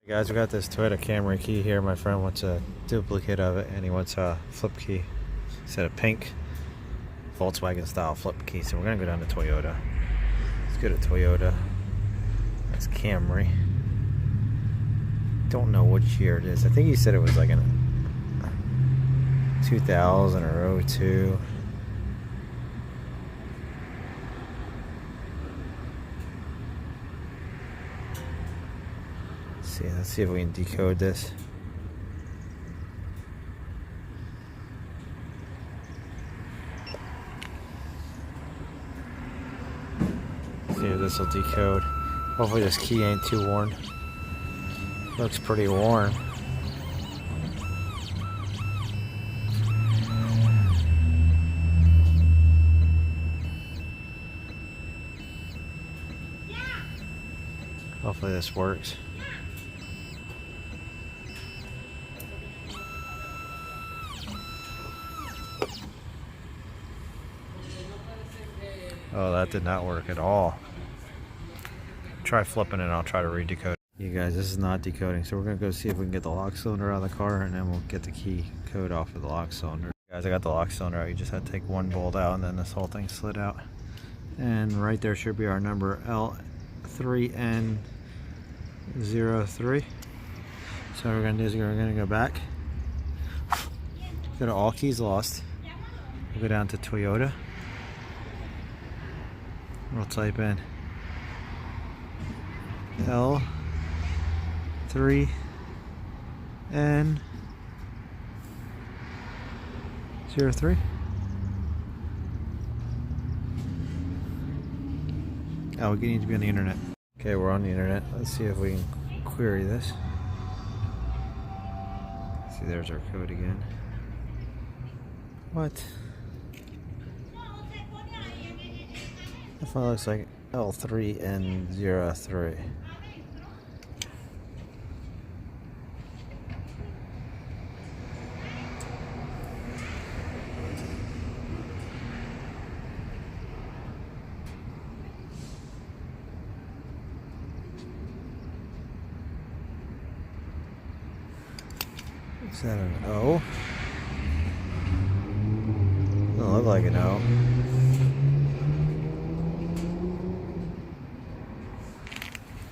Guys, we got this Toyota Camry key here. My friend wants a duplicate of it and he wants a flip key. Instead of pink Volkswagen style flip key. So we're gonna go down to Toyota. Let's go to Toyota. That's Camry. Don't know which year it is. I think he said it was like in 2000 or 02. Let's see if we can decode this. See if this will decode. Hopefully this key ain't too worn. Looks pretty worn. Hopefully this works. Oh, that did not work at all. Try flipping it and I'll try to re-decode it. You guys, this is not decoding, so we're gonna go see if we can get the lock cylinder out of the car and then we'll get the key code off of the lock cylinder. Guys, I got the lock cylinder out. You just had to take one bolt out and then this whole thing slid out. And right there should be our number L3N03. So what we're gonna do is we're gonna go back. Go to all keys lost. We'll go down to Toyota. We'll type in L3N03. Oh, we need to be on the internet. Okay, we're on the internet. Let's see if we can query this. See, there's our code again. What? That one looks like L3N03. Is that an O? Doesn't look like an O.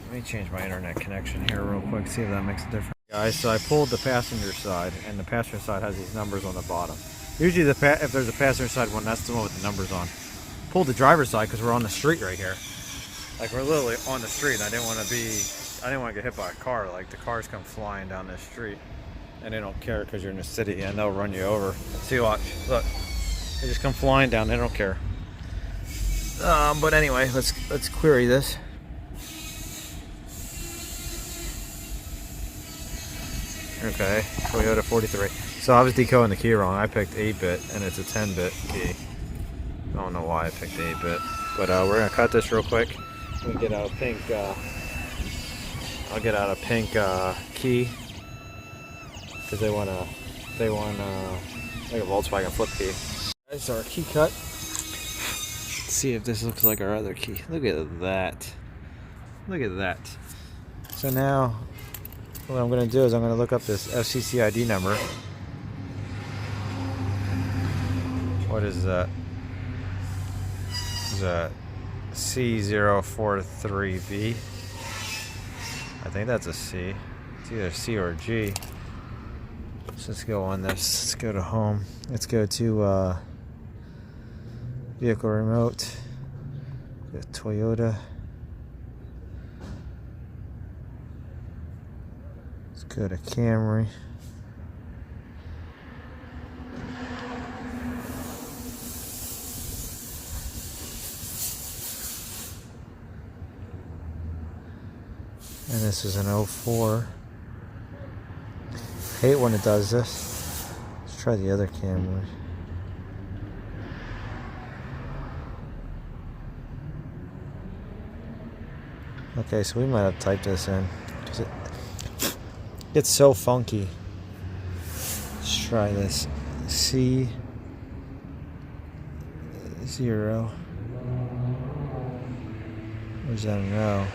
Let me change my internet connection here real quick, see if that makes a difference. Guys, so I pulled the passenger side, and the passenger side has these numbers on the bottom. Usually if there's a passenger side one, that's the one with the numbers on. Pulled the driver's side because we're on the street right here. Like, we're literally on the street, and I didn't want to get hit by a car. Like, the cars come flying down this street, and they don't care because you're in the city, and they'll run you over. See, watch, look. They just come flying down, they don't care. But anyway, let's query this. Okay, Toyota 43. So I was decoding the key wrong. I picked 8-bit and it's a 10-bit key. I don't know why I picked 8-bit. But we're gonna cut this real quick. We get out a pink I'll get out a pink key. Because they want like a Volkswagen flip key. That's our key cut. Let's see if this looks like our other key. Look at that. Look at that. So now what I'm going to do is I'm going to look up this FCC ID number. What is that? Is that C043V? I think that's a C. It's either C or G. So let's go on this. Let's go to home. Let's go to vehicle remote. Go to Toyota. Go to Camry. And this is an 04. Hate when it does this. Let's try the other Camry. Okay, so we might have typed this in. It's so funky. Let's try this. C0. Where's that an O?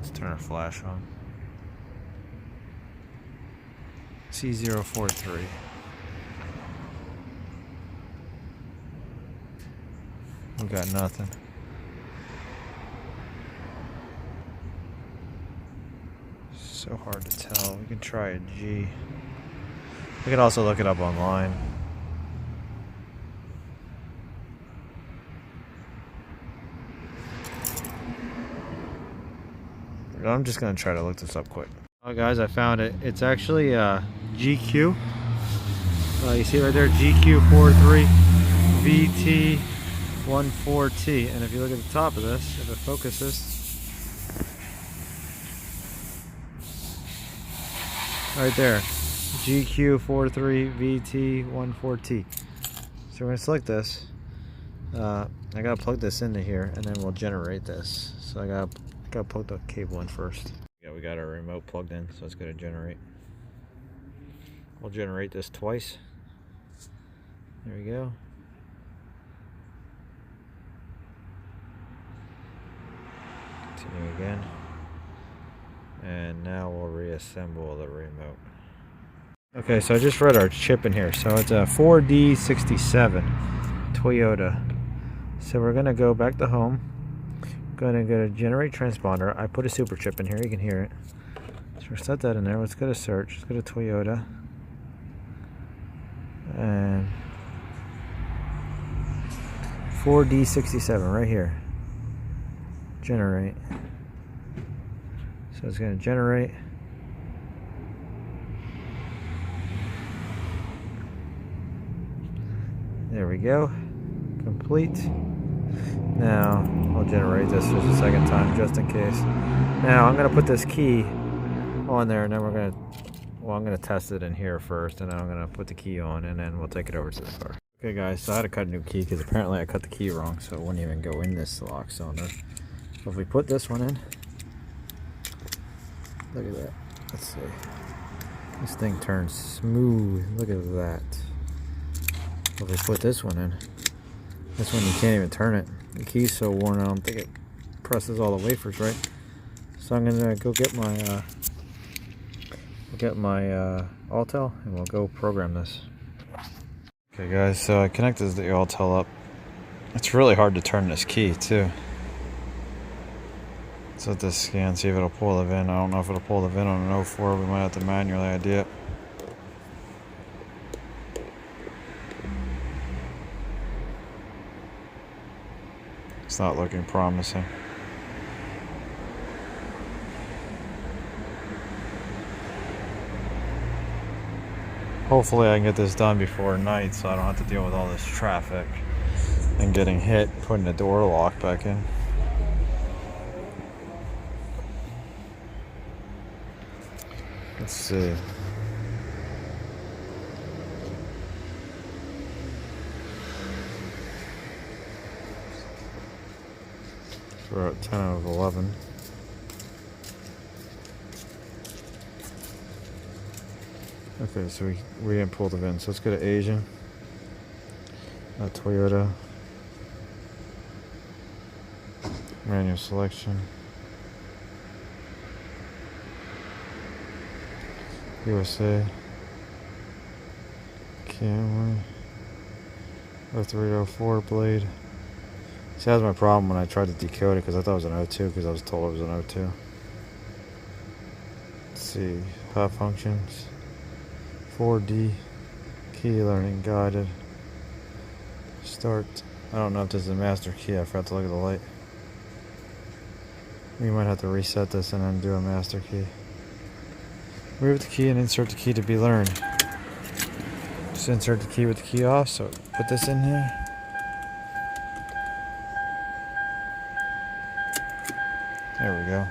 Let's turn our flash on. C043. We got nothing. So hard to tell. We can try a G. We can also look it up online. I'm just gonna try to look this up quick. Oh guys, I found it. It's actually GQ. You see right there, GQ43 VT14T. And if you look at the top of this, if it focuses, right there, GQ43VT14T. So we're gonna select this. I gotta plug this into here, and then we'll generate this. So I gotta plug the cable in first. Yeah, we got our remote plugged in, so it's gonna generate. We'll generate this twice. There we go. Continue again. And now we'll reassemble the remote. Okay, so I just read our chip in here. So it's a 4D67 Toyota. So we're gonna go back to home. Gonna go to generate transponder. I put a super chip in here, you can hear it. So we'll set that in there. Let's go to search. Let's go to Toyota. And 4D67 right here. Generate. So it's gonna generate. There we go. Complete. Now I'll generate this just a second time just in case. Now I'm gonna put this key on there, and then I'm gonna test it in here first, and then I'm gonna put the key on, and then we'll take it over to the car. Okay guys, so I had to cut a new key because apparently I cut the key wrong, so it wouldn't even go in this lock cylinder. So if we put this one in, look at that. Let's see. This thing turns smooth. Look at that. If we put this one in, this one you can't even turn it. The key's so worn out, I don't think it presses all the wafers right. So I'm gonna go get my Autel, and we'll go program this. Okay guys, so I connected the Autel up. It's really hard to turn this key too. Let's let this scan, see if it'll pull the VIN. I don't know if it'll pull the VIN on an 04. We might have to manually ID it. It's not looking promising. Hopefully I can get this done before night so I don't have to deal with all this traffic and getting hit putting the door lock back in. Let's see. We're at 10 out of 11. Okay, so we didn't pull the VIN. So let's go to Asian. Toyota. Manual selection. USA. Camry. 0304 blade. See, that was my problem when I tried to decode it because I thought it was an 02 because I was told it was an 02. Let's see. Hot functions. 4D. Key learning guided. Start. I don't know if this is a master key. I forgot to look at the light. We might have to reset this and then do a master key. Move the key and insert the key to be learned. Just insert the key with the key off. So put this in here. There we go.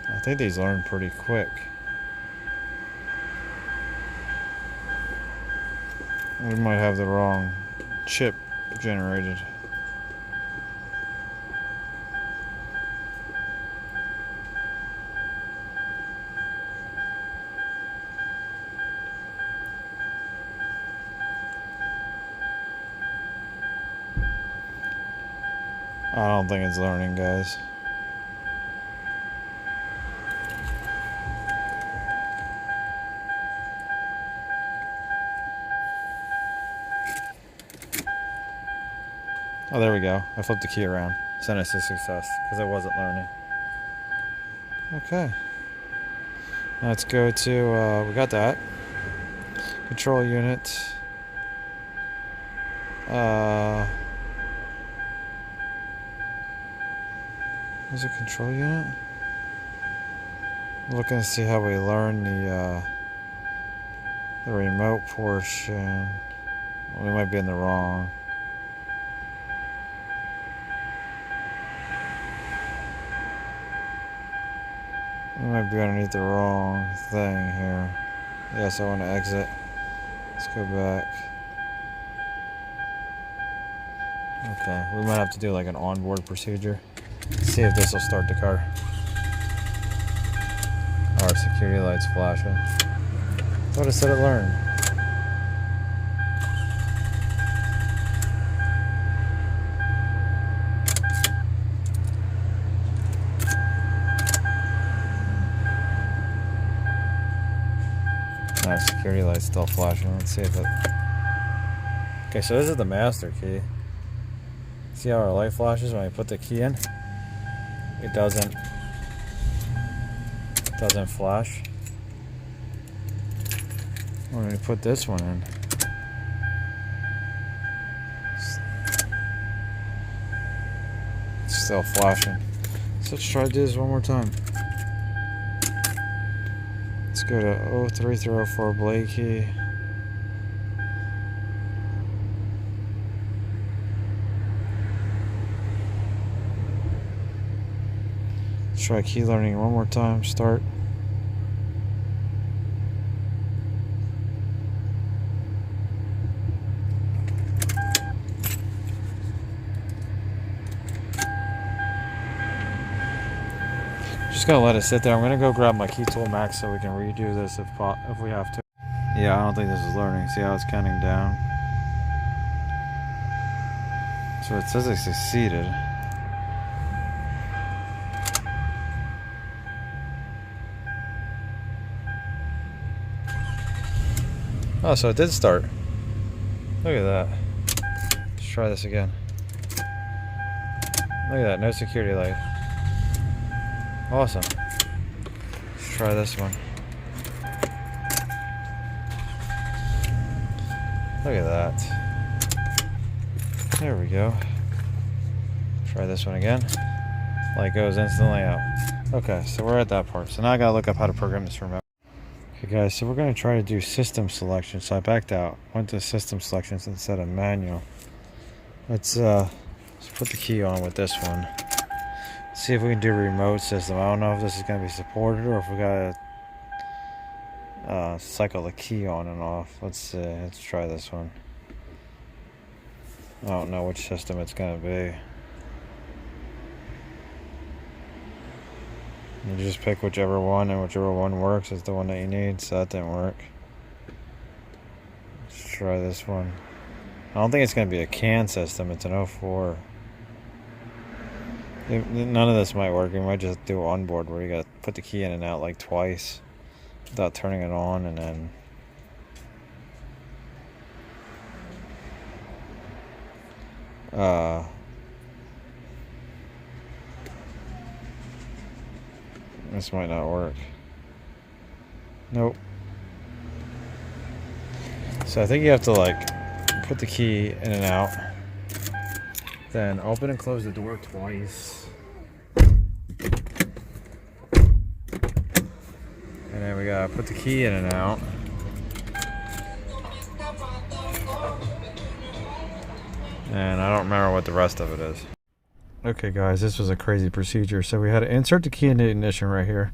I think these learn pretty quick. We might have the wrong chip generated. I don't think it's learning, guys. Oh, there we go. I flipped the key around. Sent us a success because it wasn't learning. Okay. Now let's go to, we got that. Control unit. Is it control unit? Looking to see how we learn the remote portion. We might be in the wrong. We might be underneath the wrong thing here. Yes, I want to exit. Let's go back. Okay, we might have to do like an onboard procedure. See if this will start the car. Our security light's flashing. Thought it said it learned. Our security light's still flashing. Let's see if it... Okay, so this is the master key. See how our light flashes when I put the key in? It doesn't flash. When we put this one in, it's still flashing. So let's try to do this one more time. Let's go to 03 through 04 blade key. Try key learning one more time. Start. Just gotta let it sit there. I'm gonna go grab my key tool max so we can redo this if we have to. Yeah, I don't think this is learning. See how it's counting down? So it says it succeeded. Oh, so it did start. Look at that. Let's try this again. Look at that, no security light. Awesome. Let's try this one. Look at that. There we go. Try this one again. Light goes instantly out. Okay, so we're at that part. So now I gotta look up how to program this remote. Okay guys, so we're going to try to do system selection. So I backed out, went to system selections instead of manual. Let's put the key on with this one. See if we can do remote system. I don't know if this is going to be supported or if we got to cycle the key on and off. Let's see, let's try this one. I don't know which system it's going to be. You just pick whichever one, and whichever one works is the one that you need. So that didn't work. Let's try this one. I don't think it's going to be a CAN system. It's an 04. None of this might work. We might just do onboard where you got to put the key in and out like twice without turning it on, and then this might not work. Nope. So I think you have to like put the key in and out, then open and close the door twice, and then we gotta put the key in and out. And I don't remember what the rest of it is. Okay guys, this was a crazy procedure. So we had to insert the key in the ignition right here,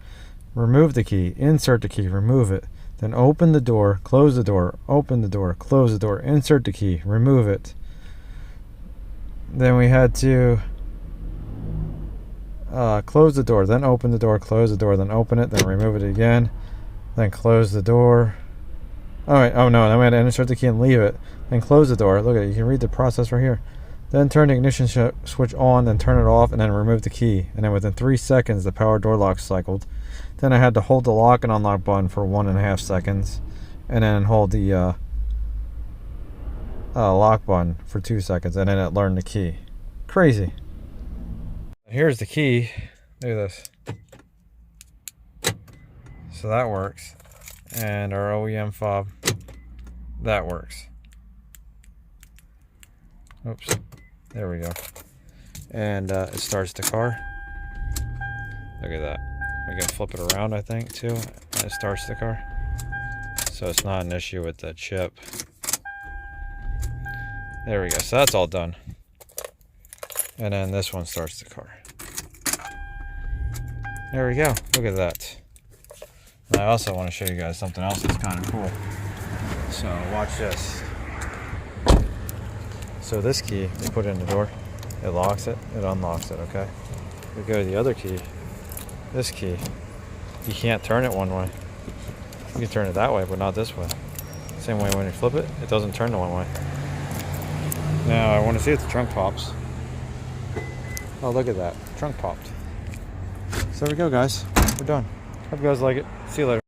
remove the key, insert the key, remove it, then open the door, close the door, open the door, close the door, insert the key, remove it. Then we had to close the door, then open the door, close the door, then open it, then remove it again, then close the door. Alright, oh no, then we had to insert the key and leave it, then close the door. Look at it, you can read the process right here. Then turn the ignition switch on, then turn it off, and then remove the key. And then within 3 seconds, the power door lock cycled. Then I had to hold the lock and unlock button for 1.5 seconds, and then hold the lock button for 2 seconds, and then it learned the key. Crazy. Here's the key. Look at this. So that works. And our OEM fob, that works. Oops. There we go. And it starts the car. Look at that. We can flip it around, I think, too. And it starts the car. So it's not an issue with the chip. There we go. So that's all done. And then this one starts the car. There we go. Look at that. And I also want to show you guys something else that's kind of cool. So watch this. So this key, you put it in the door, it locks it, it unlocks it, okay? We go to the other key, this key, you can't turn it one way. You can turn it that way, but not this way. Same way when you flip it, it doesn't turn the one way. Now I want to see if the trunk pops. Oh, look at that, trunk popped. So there we go, guys, we're done. Hope you guys like it. See you later.